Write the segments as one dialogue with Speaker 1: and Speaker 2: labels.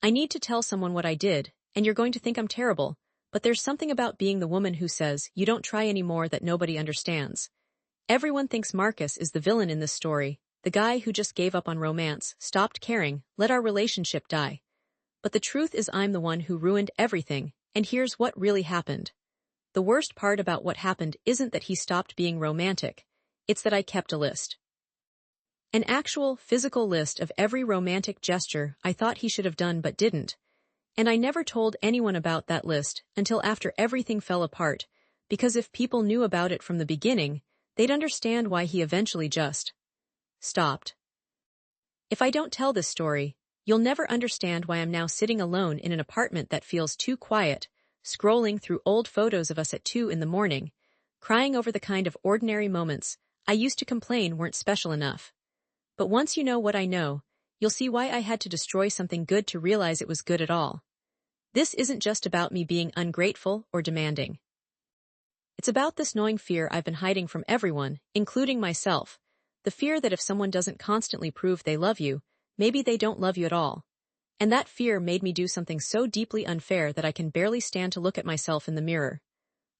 Speaker 1: I need to tell someone what I did, and you're going to think I'm terrible, but there's something about being the woman who says, you don't try anymore that nobody understands. Everyone thinks Marcus is the villain in this story, the guy who just gave up on romance, stopped caring, let our relationship die. But the truth is I'm the one who ruined everything, and here's what really happened. The worst part about what happened isn't that he stopped being romantic, it's that I kept a list. An actual, physical list of every romantic gesture I thought he should have done but didn't. And I never told anyone about that list until after everything fell apart, because if people knew about it from the beginning, they'd understand why he eventually just stopped. If I don't tell this story, you'll never understand why I'm now sitting alone in an apartment that feels too quiet, scrolling through old photos of us at 2 in the morning, crying over the kind of ordinary moments I used to complain weren't special enough. But once you know what I know, you'll see why I had to destroy something good to realize it was good at all. This isn't just about me being ungrateful or demanding. It's about this gnawing fear I've been hiding from everyone, including myself, the fear that if someone doesn't constantly prove they love you, maybe they don't love you at all. And that fear made me do something so deeply unfair that I can barely stand to look at myself in the mirror.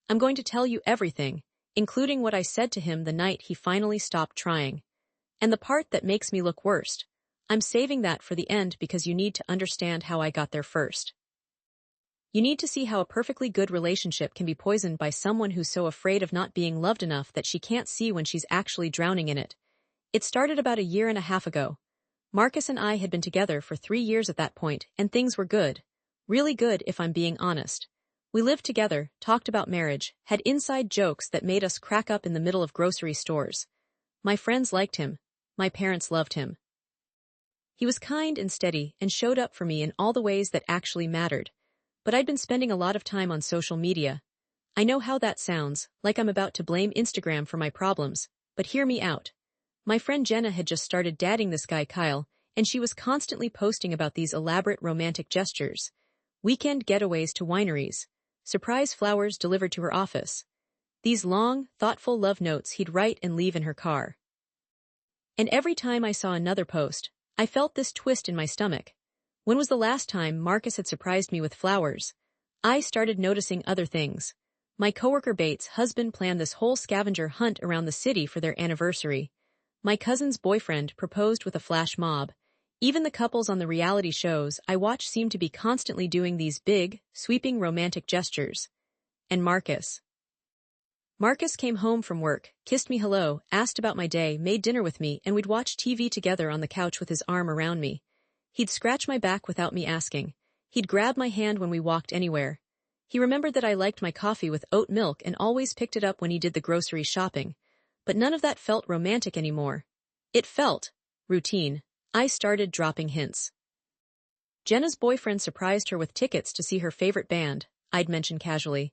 Speaker 1: I'm going to tell you everything, including what I said to him the night he finally stopped trying. And the part that makes me look worst, I'm saving that for the end because you need to understand how I got there first. You need to see how a perfectly good relationship can be poisoned by someone who's so afraid of not being loved enough that she can't see when she's actually drowning in it. It started about 1.5 years ago. Marcus and I had been together for 3 years at that point, and things were good. Really good if I'm being honest. We lived together, talked about marriage, had inside jokes that made us crack up in the middle of grocery stores. My friends liked him. My parents loved him. He was kind and steady and showed up for me in all the ways that actually mattered. But I'd been spending a lot of time on social media. I know how that sounds, like I'm about to blame Instagram for my problems, but hear me out. My friend Jenna had just started dating this guy Kyle, and she was constantly posting about these elaborate romantic gestures. Weekend getaways to wineries. Surprise flowers delivered to her office. These long, thoughtful love notes he'd write and leave in her car. And every time I saw another post, I felt this twist in my stomach. When was the last time Marcus had surprised me with flowers? I started noticing other things. My coworker Bates' husband planned this whole scavenger hunt around the city for their anniversary. My cousin's boyfriend proposed with a flash mob. Even the couples on the reality shows I watch seem to be constantly doing these big, sweeping romantic gestures. And Marcus came home from work, kissed me hello, asked about my day, made dinner with me, and we'd watch TV together on the couch with his arm around me. He'd scratch my back without me asking. He'd grab my hand when we walked anywhere. He remembered that I liked my coffee with oat milk and always picked it up when he did the grocery shopping. But none of that felt romantic anymore. It felt routine. I started dropping hints. Jenna's boyfriend surprised her with tickets to see her favorite band, I'd mention casually.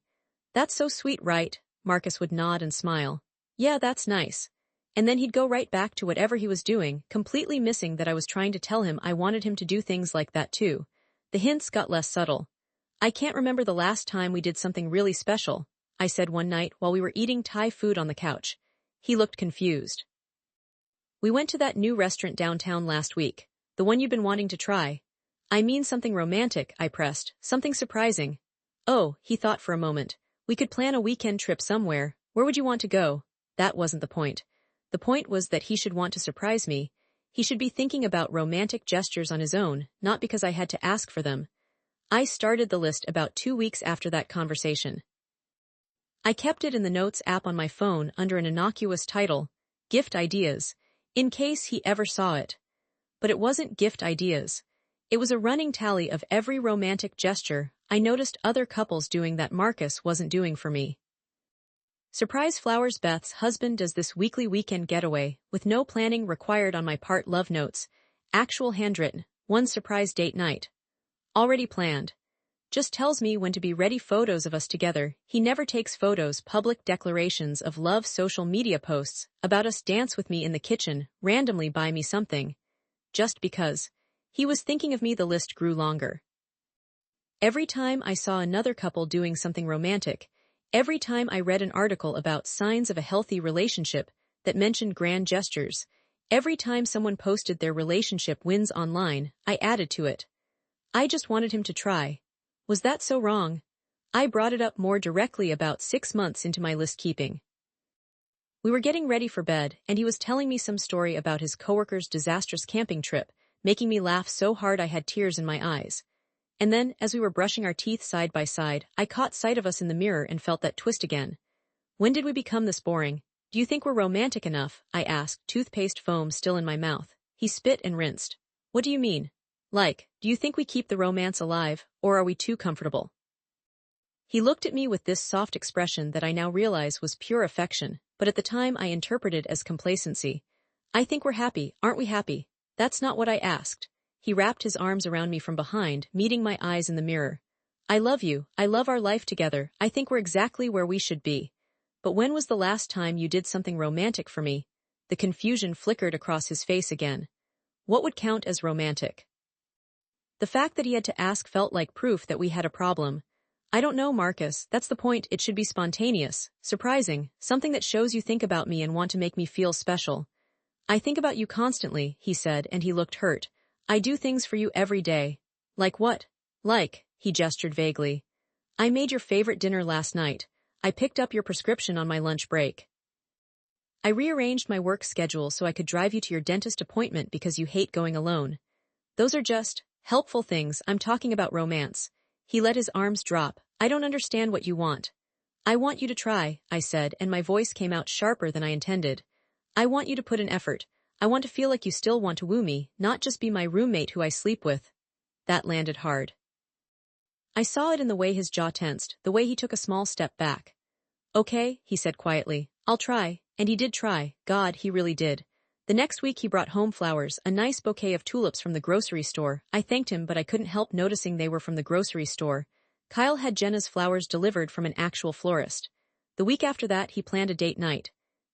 Speaker 1: That's so sweet, right? Marcus would nod and smile. Yeah, that's nice. And then he'd go right back to whatever he was doing, completely missing that I was trying to tell him I wanted him to do things like that too. The hints got less subtle. I can't remember the last time we did something really special, I said one night while we were eating Thai food on the couch. He looked confused. We went to that new restaurant downtown last week, the one you've been wanting to try. I mean something romantic, I pressed, something surprising. Oh, he thought for a moment. We could plan a weekend trip somewhere. Where would you want to go? That wasn't the point. The point was that he should want to surprise me. He should be thinking about romantic gestures on his own, not because I had to ask for them. I started the list about 2 weeks after that conversation. I kept it in the Notes app on my phone under an innocuous title, Gift Ideas, in case he ever saw it. But it wasn't gift ideas. It was a running tally of every romantic gesture I noticed other couples doing that Marcus wasn't doing for me. Surprise flowers. Beth's husband does this weekly weekend getaway, with no planning required on my part. Love notes, actual handwritten, one surprise date night. Already planned. Just tells me when to be ready. Photos of us together. He never takes photos. Public declarations of love. Social media posts about us. Dance with me in the kitchen. Randomly buy me something. Just because. He was thinking of me. The list grew longer. Every time I saw another couple doing something romantic, every time I read an article about signs of a healthy relationship that mentioned grand gestures, every time someone posted their relationship wins online, I added to it. I just wanted him to try. Was that so wrong? I brought it up more directly about 6 months into my list keeping. We were getting ready for bed, and he was telling me some story about his coworker's disastrous camping trip, making me laugh so hard I had tears in my eyes. And then, as we were brushing our teeth side by side, I caught sight of us in the mirror and felt that twist again. When did we become this boring? Do you think we're romantic enough? I asked, toothpaste foam still in my mouth. He spit and rinsed. What do you mean? Like, do you think we keep the romance alive, or are we too comfortable? He looked at me with this soft expression that I now realize was pure affection, but at the time I interpreted as complacency. I think we're happy, aren't we happy? That's not what I asked. He wrapped his arms around me from behind, meeting my eyes in the mirror. I love you, I love our life together, I think we're exactly where we should be. But when was the last time you did something romantic for me? The confusion flickered across his face again. What would count as romantic? The fact that he had to ask felt like proof that we had a problem. I don't know, Marcus, that's the point. It should be spontaneous, surprising, something that shows you think about me and want to make me feel special. I think about you constantly, he said, and he looked hurt. I do things for you every day. Like what? Like, he gestured vaguely. I made your favorite dinner last night. I picked up your prescription on my lunch break. I rearranged my work schedule so I could drive you to your dentist appointment because you hate going alone. Those are just helpful things. I'm talking about romance. He let his arms drop. I don't understand what you want. I want you to try, I said, and my voice came out sharper than I intended. I want you to put in effort. I want to feel like you still want to woo me, not just be my roommate who I sleep with. That landed hard. I saw it in the way his jaw tensed, the way he took a small step back. Okay, he said quietly. I'll try. And he did try. God, he really did. The next week he brought home flowers, a nice bouquet of tulips from the grocery store. I thanked him, but I couldn't help noticing they were from the grocery store. Kyle had Jenna's flowers delivered from an actual florist. The week after that he planned a date night.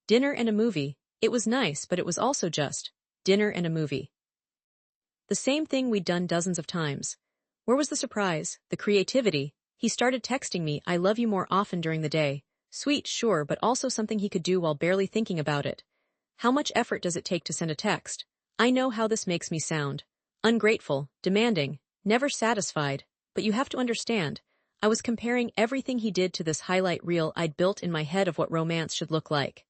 Speaker 1: Dinner and a movie. It was nice, but it was also just dinner and a movie. The same thing we'd done dozens of times. Where was the surprise, the creativity? He started texting me, I love you more often during the day. Sweet, sure, but also something he could do while barely thinking about it. How much effort does it take to send a text? I know how this makes me sound. Ungrateful, demanding, never satisfied, but you have to understand. I was comparing everything he did to this highlight reel I'd built in my head of what romance should look like.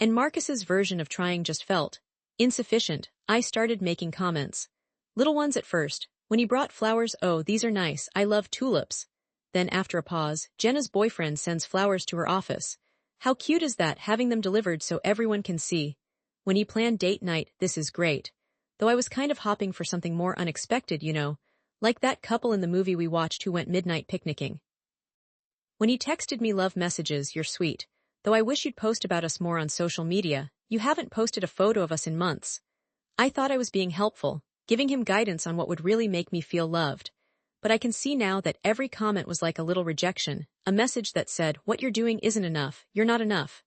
Speaker 1: And Marcus's version of trying just felt insufficient. I started making comments. Little ones at first. When he brought flowers, oh, these are nice, I love tulips. Then after a pause, Jenna's boyfriend sends flowers to her office. How cute is that, having them delivered so everyone can see? When he planned date night, this is great. Though I was kind of hoping for something more unexpected, you know, like that couple in the movie we watched who went midnight picnicking. When he texted me love messages, you're sweet. Though I wish you'd post about us more on social media, you haven't posted a photo of us in months. I thought I was being helpful, giving him guidance on what would really make me feel loved. But I can see now that every comment was like a little rejection, a message that said, what you're doing isn't enough, you're not enough.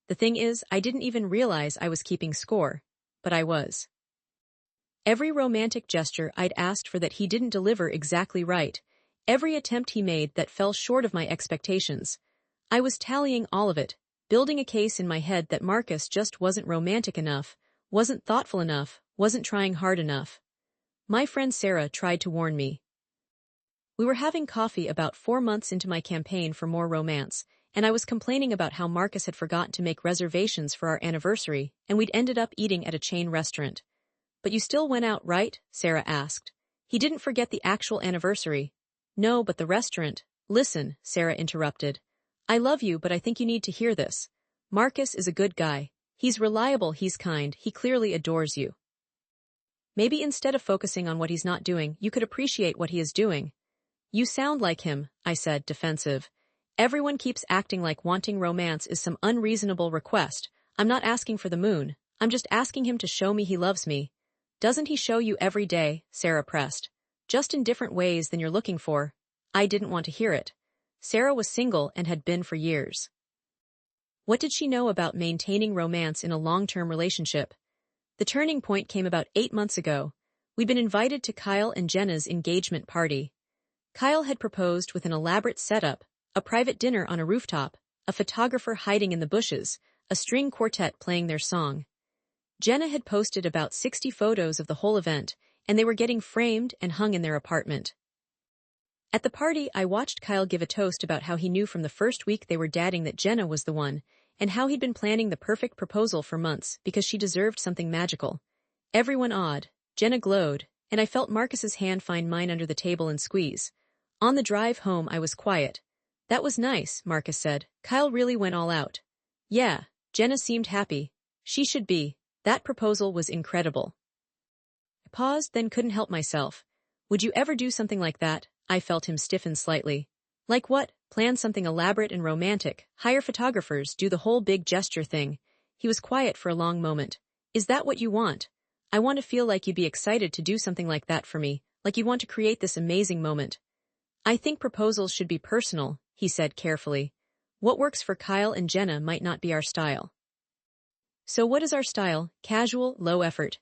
Speaker 1: The thing is, I didn't even realize I was keeping score. But I was. Every romantic gesture I'd asked for that he didn't deliver exactly right. Every attempt he made that fell short of my expectations. I was tallying all of it, building a case in my head that Marcus just wasn't romantic enough, wasn't thoughtful enough, wasn't trying hard enough. My friend Sarah tried to warn me. We were having coffee about 4 months into my campaign for more romance, and I was complaining about how Marcus had forgotten to make reservations for our anniversary, and we'd ended up eating at a chain restaurant. But you still went out, right? Sarah asked. He didn't forget the actual anniversary. No, but the restaurant. Listen, Sarah interrupted. I love you, but I think you need to hear this. Marcus is a good guy. He's reliable, he's kind, he clearly adores you. Maybe instead of focusing on what he's not doing, you could appreciate what he is doing. You sound like him, I said, defensive. Everyone keeps acting like wanting romance is some unreasonable request. I'm not asking for the moon. I'm just asking him to show me he loves me. Doesn't he show you every day? Sarah pressed. Just in different ways than you're looking for. I didn't want to hear it. Sarah was single and had been for years. What did she know about maintaining romance in a long-term relationship? The turning point came about 8 months ago. We'd been invited to Kyle and Jenna's engagement party. Kyle had proposed with an elaborate setup, a private dinner on a rooftop, a photographer hiding in the bushes, a string quartet playing their song. Jenna had posted about 60 photos of the whole event, and they were getting framed and hung in their apartment. At the party, I watched Kyle give a toast about how he knew from the first week they were dating that Jenna was the one, and how he'd been planning the perfect proposal for months because she deserved something magical. Everyone awed, Jenna glowed, and I felt Marcus's hand find mine under the table and squeeze. On the drive home, I was quiet. That was nice, Marcus said. Kyle really went all out. Yeah, Jenna seemed happy. She should be. That proposal was incredible. I paused, then couldn't help myself. Would you ever do something like that? I felt him stiffen slightly. Like what? Plan something elaborate and romantic, hire photographers, do the whole big gesture thing. He was quiet for a long moment. Is that what you want? I want to feel like you'd be excited to do something like that for me, like you want to create this amazing moment. I think proposals should be personal, he said carefully. What works for Kyle and Jenna might not be our style. So what is our style? Casual, low effort.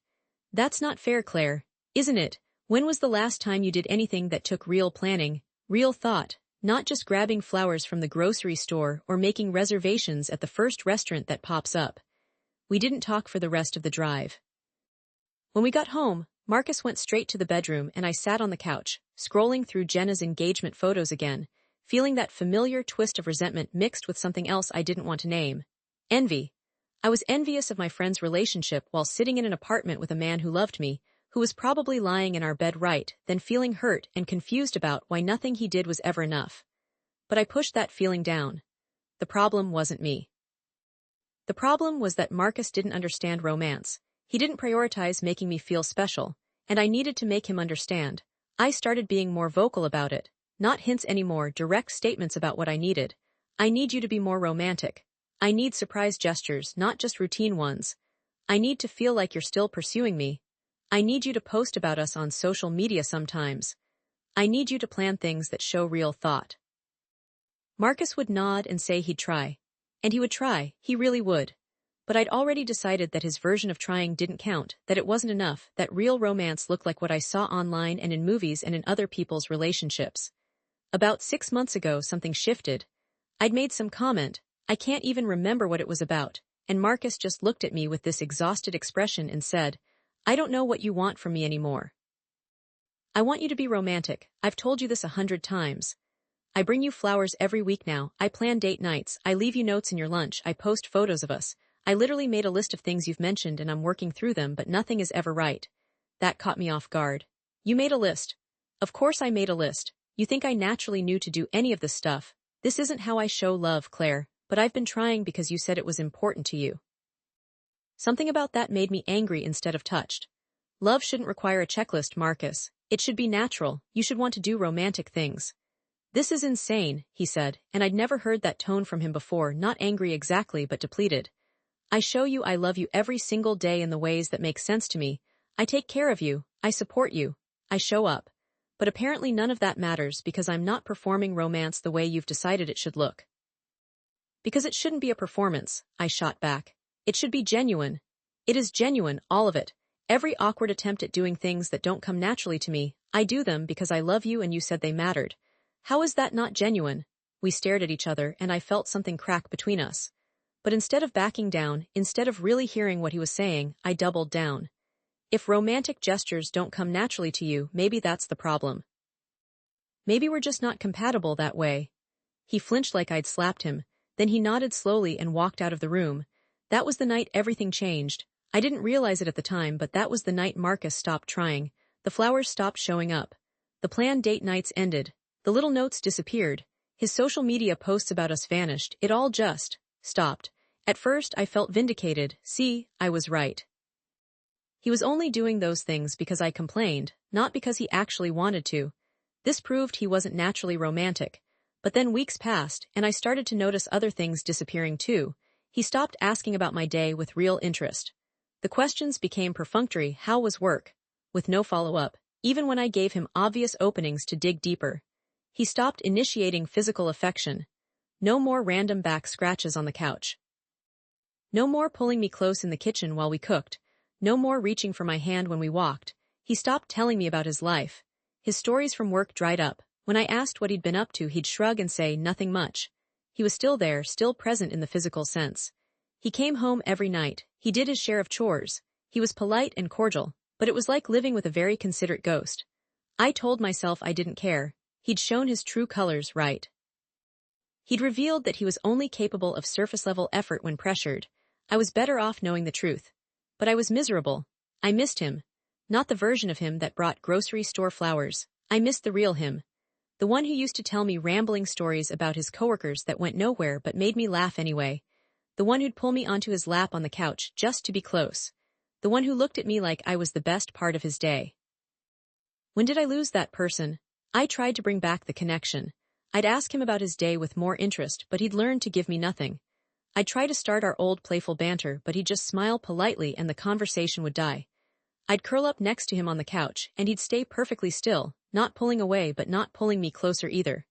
Speaker 1: That's not fair, Claire, isn't it? When was the last time you did anything that took real planning, real thought? Not just grabbing flowers from the grocery store or making reservations at the first restaurant that pops up. We didn't talk for the rest of the drive. When we got home, Marcus went straight to the bedroom and I sat on the couch, scrolling through Jenna's engagement photos again, feeling that familiar twist of resentment mixed with something else I didn't want to name. Envy. I was envious of my friend's relationship while sitting in an apartment with a man who loved me, who was probably lying in our bed right then feeling hurt and confused about why nothing he did was ever enough. But I pushed that feeling down. The problem wasn't me. The problem was that Marcus didn't understand romance. He didn't prioritize making me feel special, and I needed to make him understand. I started being more vocal about it, not hints anymore, direct statements about what I needed. I need you to be more romantic. I need surprise gestures, not just routine ones. I need to feel like you're still pursuing me. I need you to post about us on social media sometimes. I need you to plan things that show real thought. Marcus would nod and say he'd try. And he would try, he really would. But I'd already decided that his version of trying didn't count, that it wasn't enough, that real romance looked like what I saw online and in movies and in other people's relationships. About 6 months ago, something shifted. I'd made some comment, I can't even remember what it was about, and Marcus just looked at me with this exhausted expression and said, I don't know what you want from me anymore. I want you to be romantic. I've told you this 100 times. I bring you flowers every week now. I plan date nights. I leave you notes in your lunch. I post photos of us. I literally made a list of things you've mentioned and I'm working through them, but nothing is ever right. That caught me off guard. You made a list. Of course I made a list. You think I naturally knew to do any of this stuff. This isn't how I show love, Claire, but I've been trying because you said it was important to you. Something about that made me angry instead of touched. Love shouldn't require a checklist, Marcus. It should be natural. You should want to do romantic things. This is insane, he said, and I'd never heard that tone from him before, not angry exactly but depleted. I show you I love you every single day in the ways that make sense to me. I take care of you. I support you. I show up. But apparently none of that matters because I'm not performing romance the way you've decided it should look. Because it shouldn't be a performance, I shot back. It should be genuine. It is genuine, all of it. Every awkward attempt at doing things that don't come naturally to me, I do them because I love you and you said they mattered. How is that not genuine? We stared at each other and I felt something crack between us. But instead of backing down, instead of really hearing what he was saying, I doubled down. If romantic gestures don't come naturally to you, maybe that's the problem. Maybe we're just not compatible that way. He flinched like I'd slapped him, then he nodded slowly and walked out of the room. That was the night everything changed. I didn't realize it at the time, but that was the night Marcus stopped trying. The flowers stopped showing up. The planned date nights ended. The little notes disappeared. His social media posts about us vanished. It all just stopped. At first, I felt vindicated. See, I was right. He was only doing those things because I complained, not because he actually wanted to. This proved he wasn't naturally romantic. But then weeks passed, and I started to notice other things disappearing too. He stopped asking about my day with real interest. The questions became perfunctory. How was work? With no follow-up, even when I gave him obvious openings to dig deeper. He stopped initiating physical affection. No more random back scratches on the couch. No more pulling me close in the kitchen while we cooked. No more reaching for my hand when we walked. He stopped telling me about his life. His stories from work dried up. When I asked what he'd been up to, he'd shrug and say, nothing much. He was still there, still present in the physical sense. He came home every night. He did his share of chores. He was polite and cordial, but it was like living with a very considerate ghost. I told myself I didn't care. He'd shown his true colors, right? He'd revealed that he was only capable of surface-level effort when pressured. I was better off knowing the truth. But I was miserable. I missed him. Not the version of him that brought grocery store flowers. I missed the real him. The one who used to tell me rambling stories about his coworkers that went nowhere but made me laugh anyway. The one who'd pull me onto his lap on the couch just to be close. The one who looked at me like I was the best part of his day. When did I lose that person? I tried to bring back the connection. I'd ask him about his day with more interest, but he'd learned to give me nothing. I'd try to start our old playful banter, but he'd just smile politely and the conversation would die. I'd curl up next to him on the couch, and he'd stay perfectly still, not pulling away but not pulling me closer either.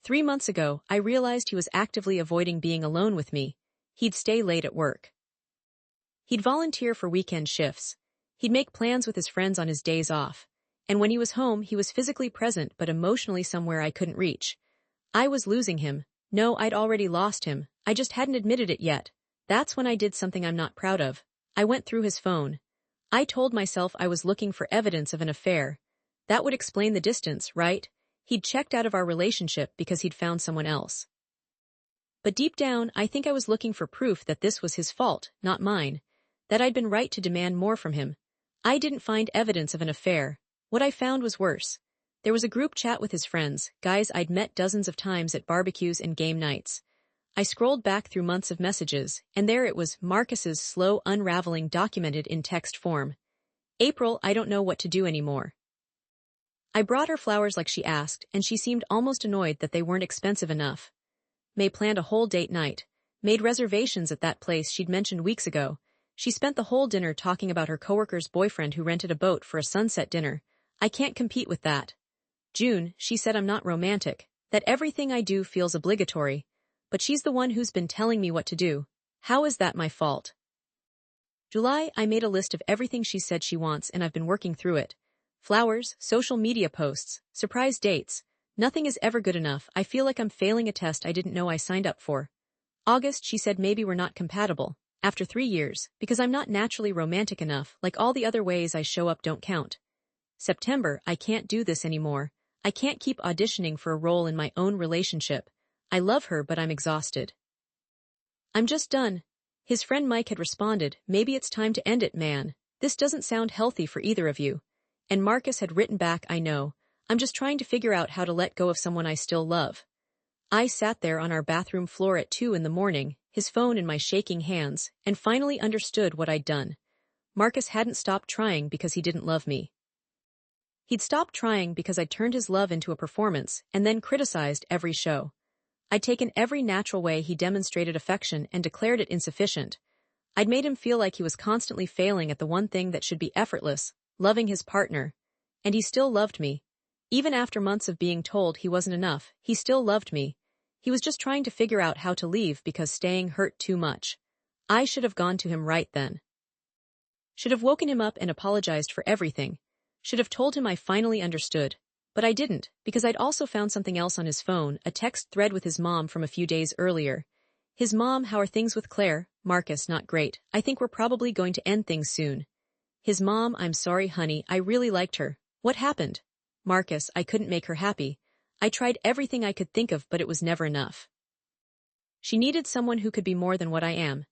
Speaker 1: 3 months ago, I realized he was actively avoiding being alone with me. He'd stay late at work. He'd volunteer for weekend shifts. He'd make plans with his friends on his days off. And when he was home, he was physically present but emotionally somewhere I couldn't reach. I was losing him. No, I'd already lost him. I just hadn't admitted it yet. That's when I did something I'm not proud of. I went through his phone. I told myself I was looking for evidence of an affair. That would explain the distance, right? He'd checked out of our relationship because he'd found someone else. But deep down, I think I was looking for proof that this was his fault, not mine. That I'd been right to demand more from him. I didn't find evidence of an affair. What I found was worse. There was a group chat with his friends, guys I'd met dozens of times at barbecues and game nights. I scrolled back through months of messages, and there it was, Marcus's slow unraveling documented in text form. April, I don't know what to do anymore. I brought her flowers like she asked, and she seemed almost annoyed that they weren't expensive enough. May planned a whole date night. Made reservations at that place she'd mentioned weeks ago. She spent the whole dinner talking about her coworker's boyfriend who rented a boat for a sunset dinner. I can't compete with that. June, she said I'm not romantic, that everything I do feels obligatory. But she's the one who's been telling me what to do. How is that my fault? July, I made a list of everything she said she wants and I've been working through it. Flowers, social media posts, surprise dates. Nothing is ever good enough. I feel like I'm failing a test I didn't know I signed up for. August, she said maybe we're not compatible. After 3 years, because I'm not naturally romantic enough, like all the other ways I show up don't count. September, I can't do this anymore. I can't keep auditioning for a role in my own relationship. I love her but I'm exhausted. I'm just done. His friend Mike had responded, maybe it's time to end it, man. This doesn't sound healthy for either of you. And Marcus had written back, I know. I'm just trying to figure out how to let go of someone I still love. I sat there on our bathroom floor at 2 in the morning, his phone in my shaking hands, and finally understood what I'd done. Marcus hadn't stopped trying because he didn't love me. He'd stopped trying because I'd turned his love into a performance and then criticized every show. I'd taken every natural way he demonstrated affection and declared it insufficient. I'd made him feel like he was constantly failing at the one thing that should be effortless, loving his partner. And he still loved me. Even after months of being told he wasn't enough, he still loved me. He was just trying to figure out how to leave because staying hurt too much. I should have gone to him right then. Should have woken him up and apologized for everything. Should have told him I finally understood. But I didn't, because I'd also found something else on his phone, a text thread with his mom from a few days earlier. His mom, how are things with Claire? Marcus, not great. I think we're probably going to end things soon. His mom, I'm sorry, honey, I really liked her. What happened? Marcus, I couldn't make her happy. I tried everything I could think of, but it was never enough. She needed someone who could be more than what I am.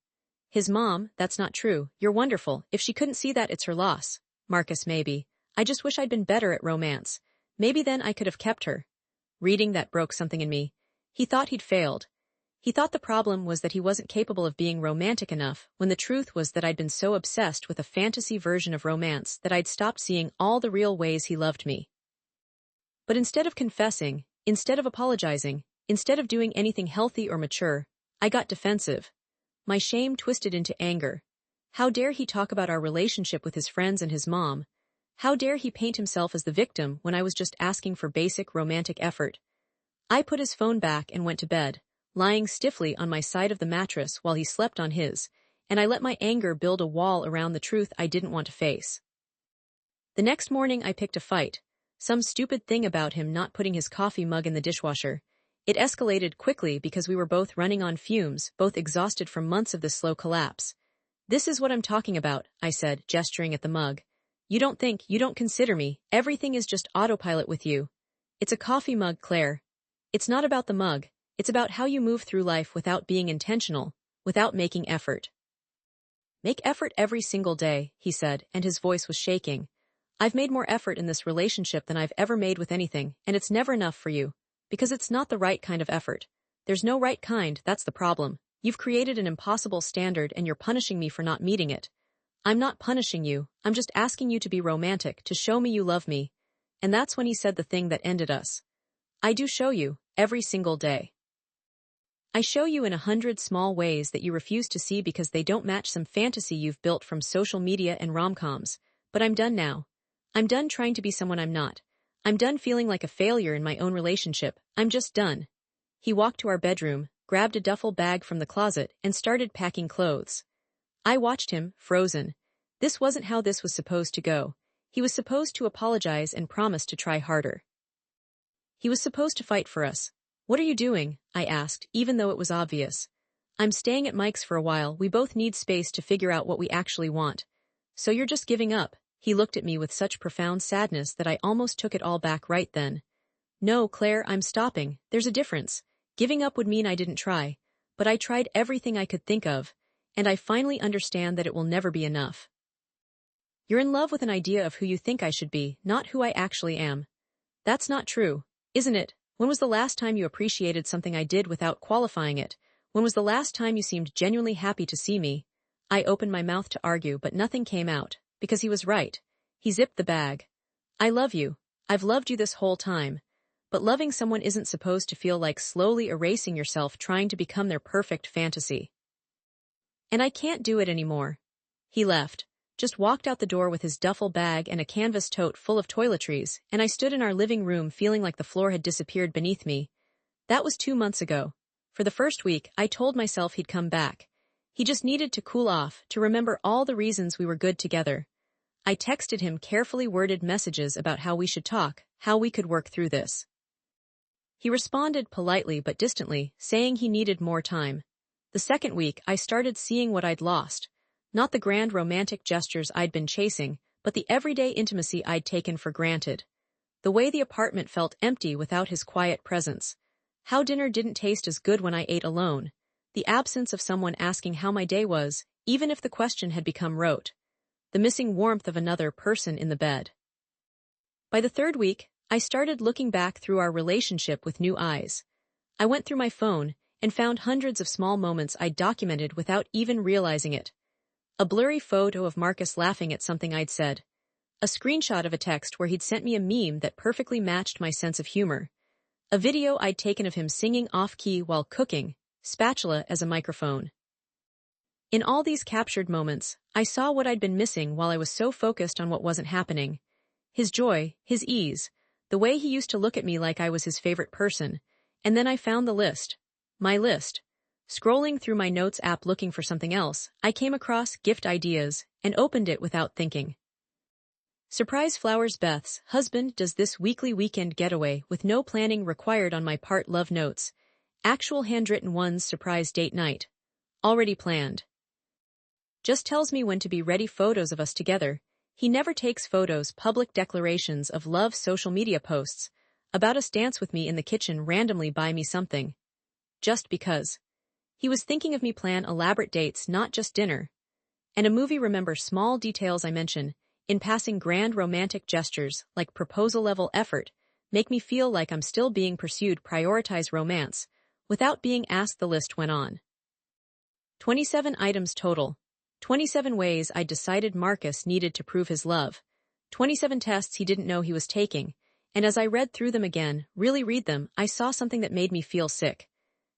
Speaker 1: His mom, that's not true. You're wonderful. If she couldn't see that, it's her loss. Marcus, maybe. I just wish I'd been better at romance. Maybe then I could have kept her. Reading that broke something in me. He thought he'd failed. He thought the problem was that he wasn't capable of being romantic enough, when the truth was that I'd been so obsessed with a fantasy version of romance that I'd stopped seeing all the real ways he loved me. But instead of confessing, instead of apologizing, instead of doing anything healthy or mature, I got defensive. My shame twisted into anger. How dare he talk about our relationship with his friends and his mom? How dare he paint himself as the victim when I was just asking for basic romantic effort? I put his phone back and went to bed, lying stiffly on my side of the mattress while he slept on his, and I let my anger build a wall around the truth I didn't want to face. The next morning I picked a fight. Some stupid thing about him not putting his coffee mug in the dishwasher. It escalated quickly because we were both running on fumes, both exhausted from months of this slow collapse. This is what I'm talking about, I said, gesturing at the mug. You don't think, you don't consider me, everything is just autopilot with you. It's a coffee mug, Claire. It's not about the mug, it's about how you move through life without being intentional, without making effort. Make effort every single day, he said, and his voice was shaking. I've made more effort in this relationship than I've ever made with anything, and it's never enough for you. Because it's not the right kind of effort. There's no right kind, that's the problem. You've created an impossible standard and you're punishing me for not meeting it. I'm not punishing you, I'm just asking you to be romantic, to show me you love me. And that's when he said the thing that ended us. I do show you, every single day. I show you in 100 small ways that you refuse to see because they don't match some fantasy you've built from social media and rom-coms. But I'm done now. I'm done trying to be someone I'm not. I'm done feeling like a failure in my own relationship. I'm just done. He walked to our bedroom, grabbed a duffel bag from the closet, and started packing clothes. I watched him, frozen. This wasn't how this was supposed to go. He was supposed to apologize and promise to try harder. He was supposed to fight for us. What are you doing? I asked, even though it was obvious. I'm staying at Mike's for a while, we both need space to figure out what we actually want. So you're just giving up? He looked at me with such profound sadness that I almost took it all back right then. No, Claire, I'm stopping. There's a difference. Giving up would mean I didn't try. But I tried everything I could think of, and I finally understand that it will never be enough. You're in love with an idea of who you think I should be, not who I actually am. That's not true, isn't it? When was the last time you appreciated something I did without qualifying it? When was the last time you seemed genuinely happy to see me? I opened my mouth to argue, but nothing came out, because he was right. He zipped the bag. I love you. I've loved you this whole time. But loving someone isn't supposed to feel like slowly erasing yourself trying to become their perfect fantasy. And I can't do it anymore. He left, just walked out the door with his duffel bag and a canvas tote full of toiletries, and I stood in our living room feeling like the floor had disappeared beneath me. That was 2 months ago. For the first week, I told myself he'd come back. He just needed to cool off, to remember all the reasons we were good together. I texted him carefully worded messages about how we should talk, how we could work through this. He responded politely but distantly, saying he needed more time. The second week, I started seeing what I'd lost. Not the grand romantic gestures I'd been chasing, but the everyday intimacy I'd taken for granted. The way the apartment felt empty without his quiet presence. How dinner didn't taste as good when I ate alone. The absence of someone asking how my day was, even if the question had become rote. The missing warmth of another person in the bed. By the third week, I started looking back through our relationship with new eyes. I went through my phone and found hundreds of small moments I'd documented without even realizing it. A blurry photo of Marcus laughing at something I'd said. A screenshot of a text where he'd sent me a meme that perfectly matched my sense of humor. A video I'd taken of him singing off-key while cooking, spatula as a microphone. In all these captured moments, I saw what I'd been missing while I was so focused on what wasn't happening. His joy, his ease, the way he used to look at me like I was his favorite person. And then I found the list. My list. Scrolling through my notes app looking for something else, I came across gift ideas and opened it without thinking. Surprise flowers. Beth's husband does this weekly weekend getaway with no planning required on my part. Love notes. Actual handwritten ones. Surprise date night. Already planned. Just tells me when to be ready. Photos of us together. He never takes photos. Public declarations of love. Social media posts. About us. Dance with me in the kitchen. Randomly buy me something. Just because. He was thinking of me. Plan elaborate dates, not just dinner. And a movie. Remember small details I mention. In passing. Grand romantic gestures, like proposal-level effort, make me feel like I'm still being pursued. Prioritize romance. Without being asked. The list went on. 27 items total. 27 ways I decided Marcus needed to prove his love. 27 tests he didn't know he was taking. And as I read through them again, really read them, I saw something that made me feel sick.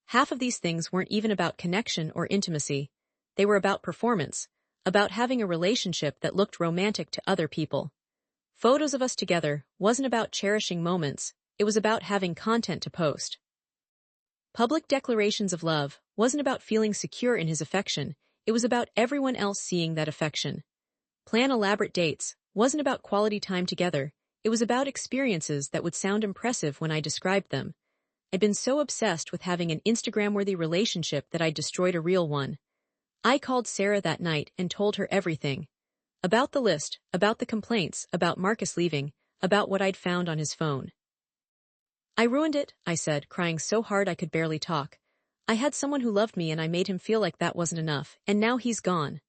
Speaker 1: Half of these things weren't even about connection or intimacy. They were about performance. About having a relationship that looked romantic to other people. Photos of us together wasn't about cherishing moments, it was about having content to post. Public declarations of love wasn't about feeling secure in his affection, it was about everyone else seeing that affection. Plan elaborate dates wasn't about quality time together, it was about experiences that would sound impressive when I described them. I'd been so obsessed with having an Instagram-worthy relationship that I'd destroyed a real one. I called Sarah that night and told her everything. About the list, about the complaints, about Marcus leaving, about what I'd found on his phone. I ruined it, I said, crying so hard I could barely talk. I had someone who loved me and I made him feel like that wasn't enough, and now he's gone.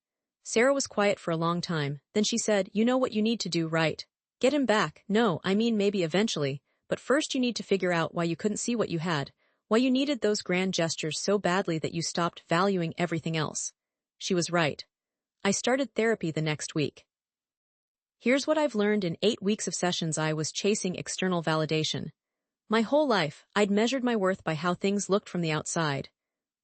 Speaker 1: Sarah was quiet for a long time, then she said, you know what you need to do, right? Get him back. No, I mean maybe eventually, but first you need to figure out why you couldn't see what you had, why you needed those grand gestures so badly that you stopped valuing everything else. She was right. I started therapy the next week. Here's what I've learned in 8 weeks of sessions. I was chasing external validation. My whole life, I'd measured my worth by how things looked from the outside.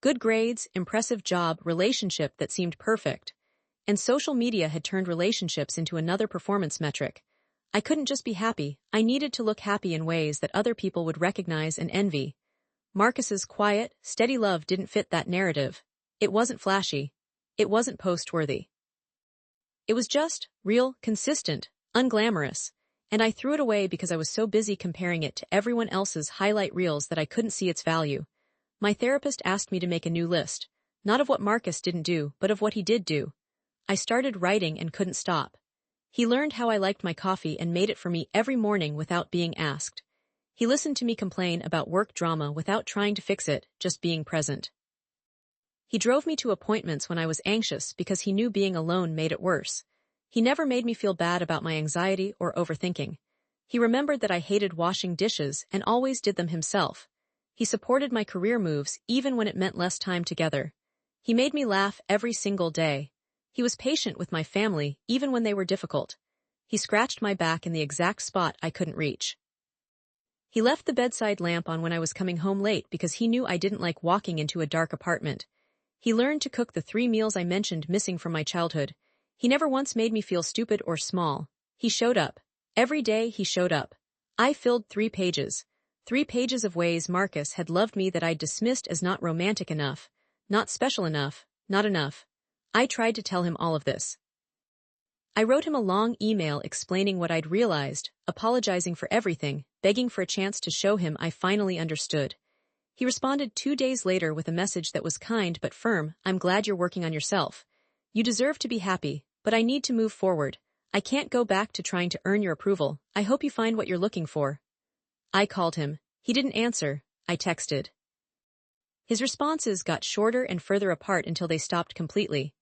Speaker 1: Good grades, impressive job, relationship that seemed perfect. And social media had turned relationships into another performance metric. I couldn't just be happy, I needed to look happy in ways that other people would recognize and envy. Marcus's quiet, steady love didn't fit that narrative. It wasn't flashy. It wasn't post-worthy. It was just, real, consistent, unglamorous. And I threw it away because I was so busy comparing it to everyone else's highlight reels that I couldn't see its value. My therapist asked me to make a new list, not of what Marcus didn't do, but of what he did do. I started writing and couldn't stop. He learned how I liked my coffee and made it for me every morning without being asked. He listened to me complain about work drama without trying to fix it, just being present. He drove me to appointments when I was anxious because he knew being alone made it worse. He never made me feel bad about my anxiety or overthinking. He remembered that I hated washing dishes and always did them himself. He supported my career moves even when it meant less time together. He made me laugh every single day. He was patient with my family even when they were difficult. He scratched my back in the exact spot I couldn't reach. He left the bedside lamp on when I was coming home late because he knew I didn't like walking into a dark apartment. He learned to cook the 3 meals I mentioned missing from my childhood. He never once made me feel stupid or small. He showed up. Every day he showed up. I filled 3 pages. 3 pages of ways Marcus had loved me that I'd dismissed as not romantic enough, not special enough, not enough. I tried to tell him all of this. I wrote him a long email explaining what I'd realized, apologizing for everything, begging for a chance to show him I finally understood. He responded 2 days later with a message that was kind but firm. I'm glad you're working on yourself. You deserve to be happy, but I need to move forward. I can't go back to trying to earn your approval. I hope you find what you're looking for. I called him. He didn't answer. I texted. His responses got shorter and further apart until they stopped completely.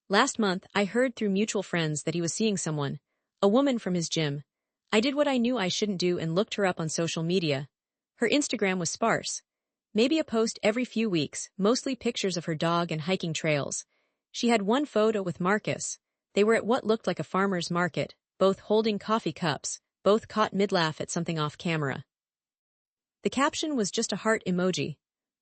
Speaker 1: Last month, I heard through mutual friends that he was seeing someone, a woman from his gym. I did what I knew I shouldn't do and looked her up on social media. Her Instagram was sparse. Maybe a post every few weeks, mostly pictures of her dog and hiking trails. She had one photo with Marcus. They were at what looked like a farmer's market, both holding coffee cups, both caught mid-laugh at something off camera. The caption was just a heart emoji.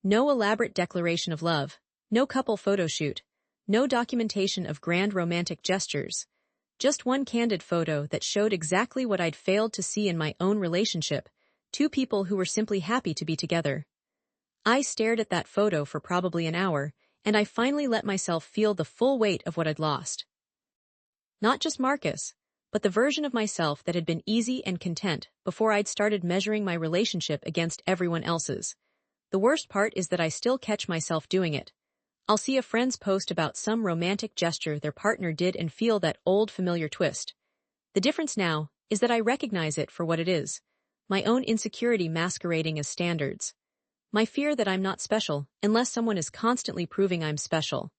Speaker 1: No elaborate declaration of love, no couple photo shoot, no documentation of grand romantic gestures. Just one candid photo that showed exactly what I'd failed to see in my own relationship, 2 people who were simply happy to be together. I stared at that photo for probably an hour, and I finally let myself feel the full weight of what I'd lost. Not just Marcus, but the version of myself that had been easy and content before I'd started measuring my relationship against everyone else's. The worst part is that I still catch myself doing it. I'll see a friend's post about some romantic gesture their partner did and feel that old familiar twist. The difference now is that I recognize it for what it is, my own insecurity masquerading as standards. My fear that I'm not special unless someone is constantly proving I'm special.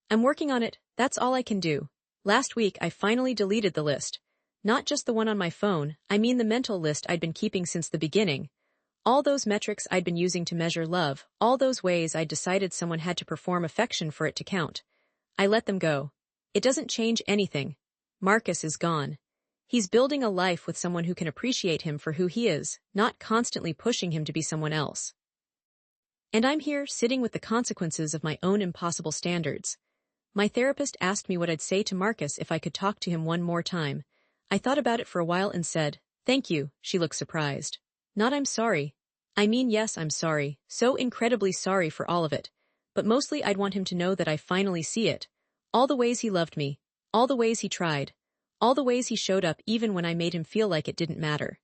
Speaker 1: I'm working on it, that's all I can do. Last week I finally deleted the list. Not just the one on my phone, I mean the mental list I'd been keeping since the beginning. All those metrics I'd been using to measure love, all those ways I'd decided someone had to perform affection for it to count. I let them go. It doesn't change anything. Marcus is gone. He's building a life with someone who can appreciate him for who he is, not constantly pushing him to be someone else. And I'm here sitting with the consequences of my own impossible standards. My therapist asked me what I'd say to Marcus if I could talk to him one more time. I thought about it for a while and said, "Thank you." She looked surprised. Not I'm sorry. I mean, yes, I'm sorry, so incredibly sorry for all of it. But mostly I'd want him to know that I finally see it. All the ways he loved me, all the ways he tried, all the ways he showed up even when I made him feel like it didn't matter.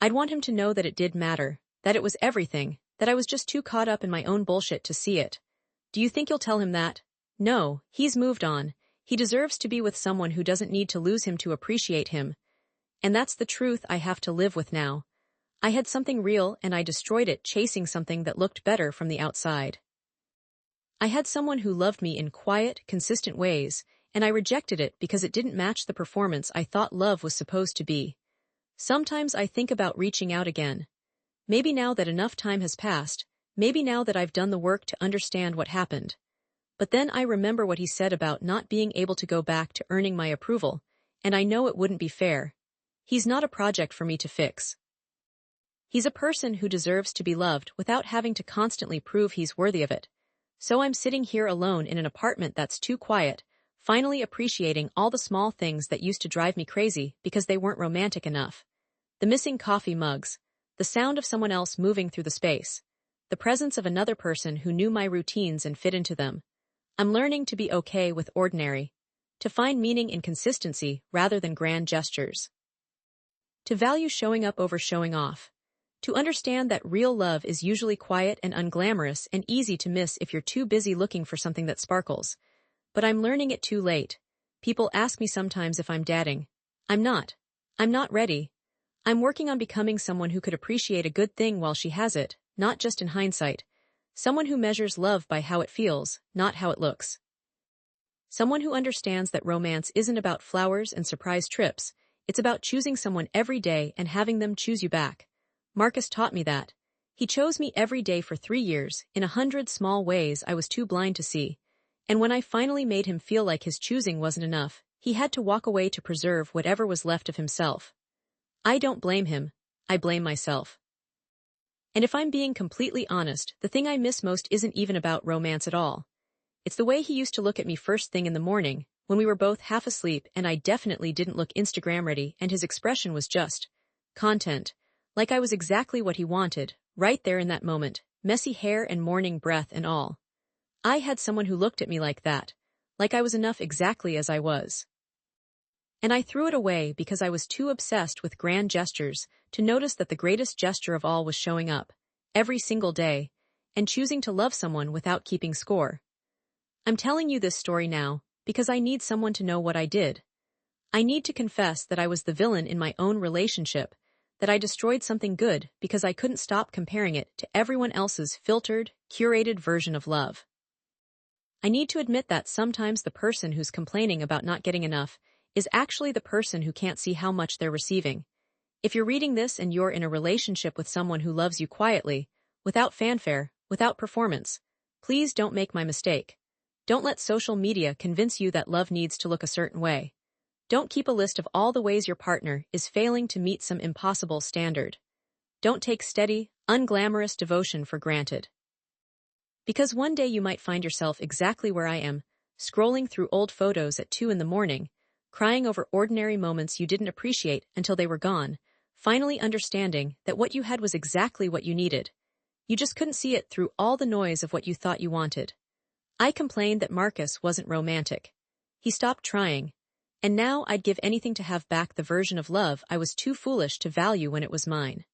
Speaker 1: I'd want him to know that it did matter, that it was everything, that I was just too caught up in my own bullshit to see it. Do you think you'll tell him that? No, he's moved on. He deserves to be with someone who doesn't need to lose him to appreciate him. And that's the truth I have to live with now. I had something real and I destroyed it chasing something that looked better from the outside. I had someone who loved me in quiet, consistent ways, and I rejected it because it didn't match the performance I thought love was supposed to be. Sometimes I think about reaching out again. Maybe now that enough time has passed, maybe now that I've done the work to understand what happened. But then I remember what he said about not being able to go back to earning my approval, and I know it wouldn't be fair. He's not a project for me to fix. He's a person who deserves to be loved without having to constantly prove he's worthy of it. So I'm sitting here alone in an apartment that's too quiet, finally appreciating all the small things that used to drive me crazy because they weren't romantic enough. The missing coffee mugs, the sound of someone else moving through the space, the presence of another person who knew my routines and fit into them. I'm learning to be okay with ordinary, to find meaning in consistency rather than grand gestures, to value showing up over showing off, to understand that real love is usually quiet and unglamorous and easy to miss if you're too busy looking for something that sparkles. But I'm learning it too late. People ask me sometimes if I'm dating. I'm not. I'm not ready. I'm working on becoming someone who could appreciate a good thing while she has it, not just in hindsight. Someone who measures love by how it feels, not how it looks. Someone who understands that romance isn't about flowers and surprise trips, it's about choosing someone every day and having them choose you back. Marcus taught me that. He chose me every day for 3 years, in 100 small ways I was too blind to see. And when I finally made him feel like his choosing wasn't enough, he had to walk away to preserve whatever was left of himself. I don't blame him. I blame myself. And if I'm being completely honest, the thing I miss most isn't even about romance at all. It's the way he used to look at me first thing in the morning, when we were both half asleep and I definitely didn't look Instagram ready and his expression was just content. Like I was exactly what he wanted, right there in that moment, messy hair and morning breath and all. I had someone who looked at me like that, like I was enough exactly as I was. And I threw it away because I was too obsessed with grand gestures to notice that the greatest gesture of all was showing up, every single day, and choosing to love someone without keeping score. I'm telling you this story now because I need someone to know what I did. I need to confess that I was the villain in my own relationship, that I destroyed something good because I couldn't stop comparing it to everyone else's filtered, curated version of love. I need to admit that sometimes the person who's complaining about not getting enough is actually the person who can't see how much they're receiving. If you're reading this and you're in a relationship with someone who loves you quietly, without fanfare, without performance, please don't make my mistake. Don't let social media convince you that love needs to look a certain way. Don't keep a list of all the ways your partner is failing to meet some impossible standard. Don't take steady, unglamorous devotion for granted. Because one day you might find yourself exactly where I am, scrolling through old photos at 2 in the morning, crying over ordinary moments you didn't appreciate until they were gone, finally understanding that what you had was exactly what you needed. You just couldn't see it through all the noise of what you thought you wanted. I complained that Marcus wasn't romantic. He stopped trying. And now I'd give anything to have back the version of love I was too foolish to value when it was mine.